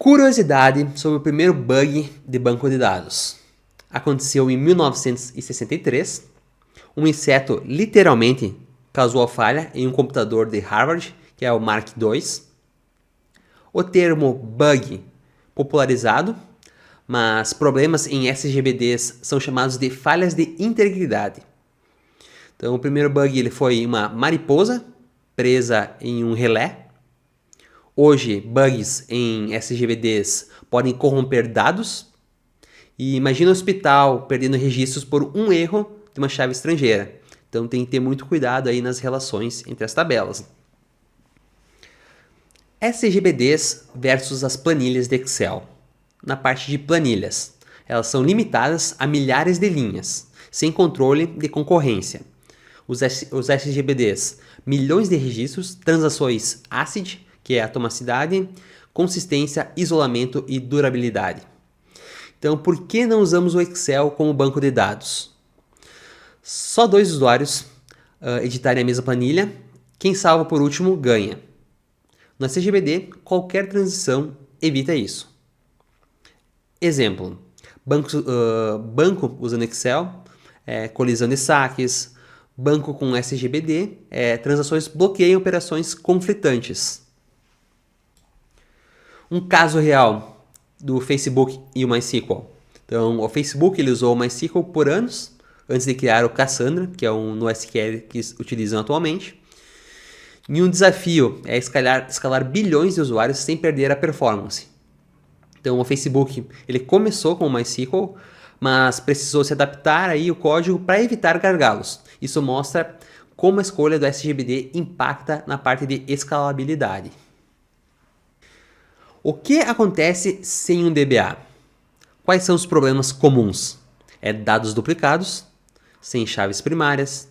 Curiosidade sobre o primeiro bug de banco de dados. Aconteceu em 1963. Um inseto literalmente causou a falha em um computador de Harvard, que é o Mark II. O termo bug popularizado, mas problemas em SGBDs são chamados de falhas de integridade. Então, o primeiro bug ele foi uma mariposa presa em um relé. Hoje, bugs em SGBDs podem corromper dados. E imagina o hospital perdendo registros por um erro de uma chave estrangeira. Então tem que ter muito cuidado aí nas relações entre as tabelas. SGBDs versus as planilhas de Excel. Na parte de planilhas, elas são limitadas a milhares de linhas, sem controle de concorrência. Os SGBDs, milhões de registros, transações ACID, que é atomicidade, consistência, isolamento e durabilidade. Então, por que não usamos o Excel como banco de dados? Só 2 usuários editarem a mesma planilha, quem salva por último ganha. No SGBD, qualquer transição evita isso. Exemplo, banco usando Excel, colisão de saques, banco com SGBD, transações bloqueiam operações conflitantes. Um caso real do Facebook e o MySQL. Então, o Facebook ele usou o MySQL por anos, antes de criar o Cassandra, que é um NoSQL que utilizam atualmente. E um desafio é escalar bilhões de usuários sem perder a performance. Então, o Facebook ele começou com o MySQL, mas precisou se adaptar aí o código para evitar gargalos. Isso mostra como a escolha do SGBD impacta na parte de escalabilidade. O que acontece sem um DBA? Quais são os problemas comuns? Dados duplicados, sem chaves primárias,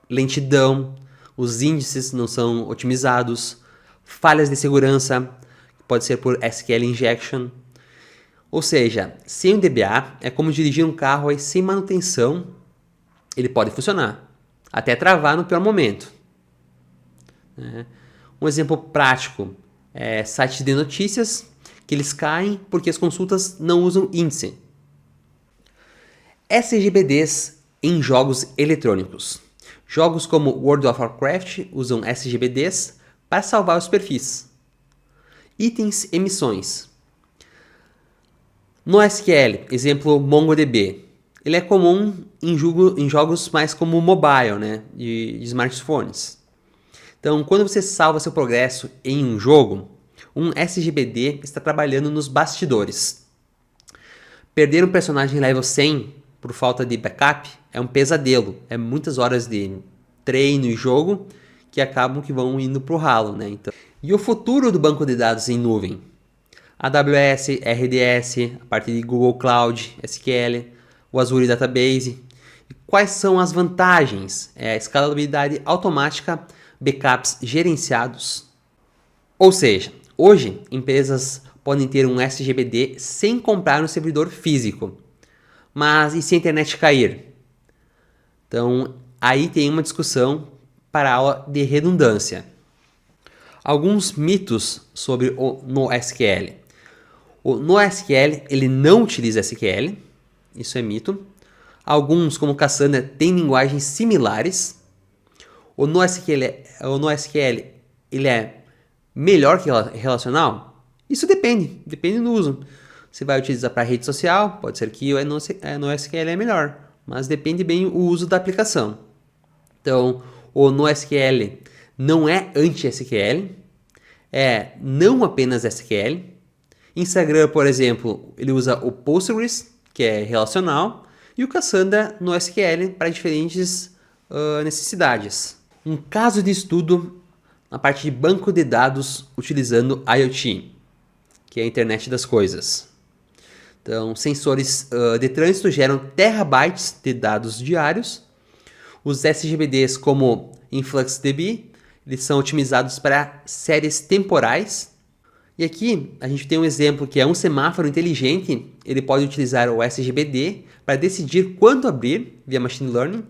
lentidão, os índices não são otimizados, falhas de segurança, pode ser por SQL injection. Ou seja, sem um DBA é como dirigir um carro aí sem manutenção, ele pode funcionar, até travar no pior momento. Um exemplo prático é sites de notícias que eles caem porque as consultas não usam índice. SGBDs em jogos eletrônicos. Jogos como World of Warcraft usam SGBDs para salvar os perfis. Itens e missões. No SQL, exemplo MongoDB, ele é comum em jogos mais como mobile, de smartphones. Então, quando você salva seu progresso em um jogo, um SGBD está trabalhando nos bastidores. Perder um personagem level 100 por falta de backup é um pesadelo. É muitas horas de treino e jogo que vão indo para o ralo. Então, e o futuro do banco de dados em nuvem? AWS, RDS, a parte de Google Cloud, SQL, o Azure Database. E quais são as vantagens? Escalabilidade automática, backups gerenciados. Ou seja, hoje empresas podem ter um SGBD sem comprar um servidor físico. Mas e se a internet cair? Então, aí tem uma discussão para a aula de redundância. Alguns mitos sobre o NoSQL. O NoSQL ele não utiliza SQL, isso é mito. Alguns, como Cassandra, têm linguagens similares. O NoSQL ele é melhor que relacional? Isso depende do uso. Você vai utilizar para rede social, pode ser que o NoSQL é melhor, mas depende bem o uso da aplicação. Então, o NoSQL não é anti-SQL, é não apenas SQL. Instagram, por exemplo, ele usa o Postgres, que é relacional, e o Cassandra NoSQL para diferentes necessidades. Um caso de estudo na parte de banco de dados utilizando IoT, que é a internet das coisas. Então, sensores de trânsito geram terabytes de dados diários. Os SGBDs como InfluxDB, eles são otimizados para séries temporais. E aqui a gente tem um exemplo que é um semáforo inteligente. Ele pode utilizar o SGBD para decidir quando abrir via Machine Learning.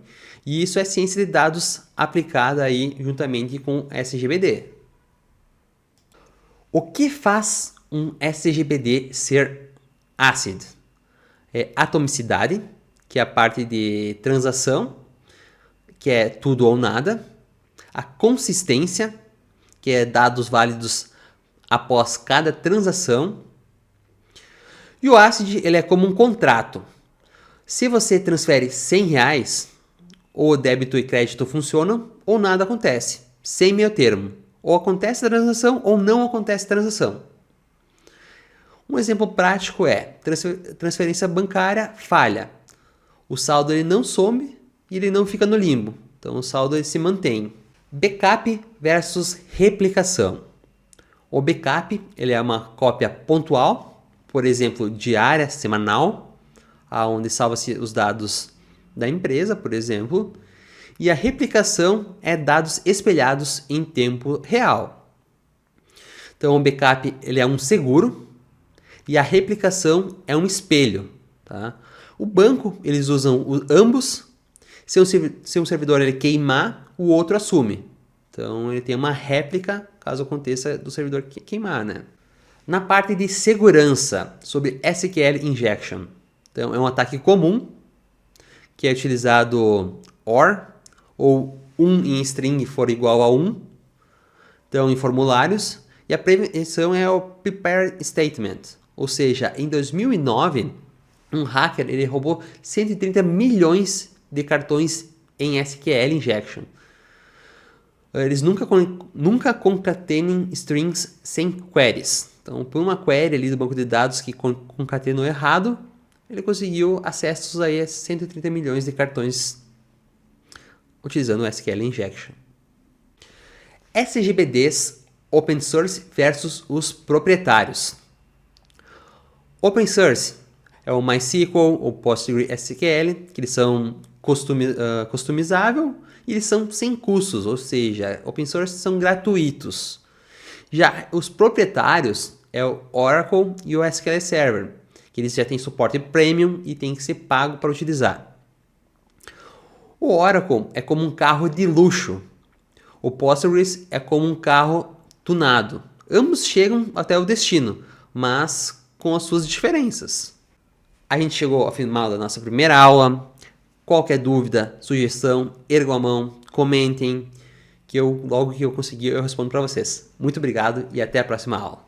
E isso é ciência de dados aplicada aí juntamente com SGBD. O que faz um SGBD ser acid? É atomicidade, que é a parte de transação, que é tudo ou nada. A consistência, que é dados válidos após cada transação. E o ACID, ele é como um contrato. Se você transfere R$100, ou débito e crédito funcionam, ou nada acontece, sem meio termo. Ou acontece a transação, ou não acontece a transação. Um exemplo prático é transferência bancária falha. O saldo ele não some e ele não fica no limbo. Então o saldo ele se mantém. Backup versus replicação. O backup ele é uma cópia pontual, por exemplo, diária, semanal, onde salva-se os dados da empresa, por exemplo. E a replicação é dados espelhados em tempo real. Então o backup ele é um seguro e a replicação é um espelho. Tá? O banco eles usam ambos. Se um servidor ele queimar, o outro assume. Então ele tem uma réplica caso aconteça do servidor queimar. Né? Na parte de segurança sobre SQL Injection. Então é um ataque comum que é utilizado OR ou 1 em string for igual a 1. Então em formulários. E a prevenção é o prepare statement. Ou seja, em 2009, um hacker ele roubou 130 milhões de cartões em SQL Injection. Eles nunca concatenem strings sem queries. Então, por uma query ali do banco de dados que concatenou errado, ele conseguiu acessos aí a 130 milhões de cartões utilizando o SQL Injection. SGBDs Open Source versus os proprietários. Open Source é o MySQL ou PostgreSQL, que eles são customizável e eles são sem custos, ou seja, Open Source são gratuitos. Já os proprietários é o Oracle e o SQL Server, que eles já têm suporte premium e tem que ser pago para utilizar. O Oracle é como um carro de luxo. O Postgres é como um carro tunado. Ambos chegam até o destino, mas com as suas diferenças. A gente chegou ao final da nossa primeira aula. Qualquer dúvida, sugestão, ergam a mão, comentem, que logo que eu conseguir eu respondo para vocês. Muito obrigado e até a próxima aula.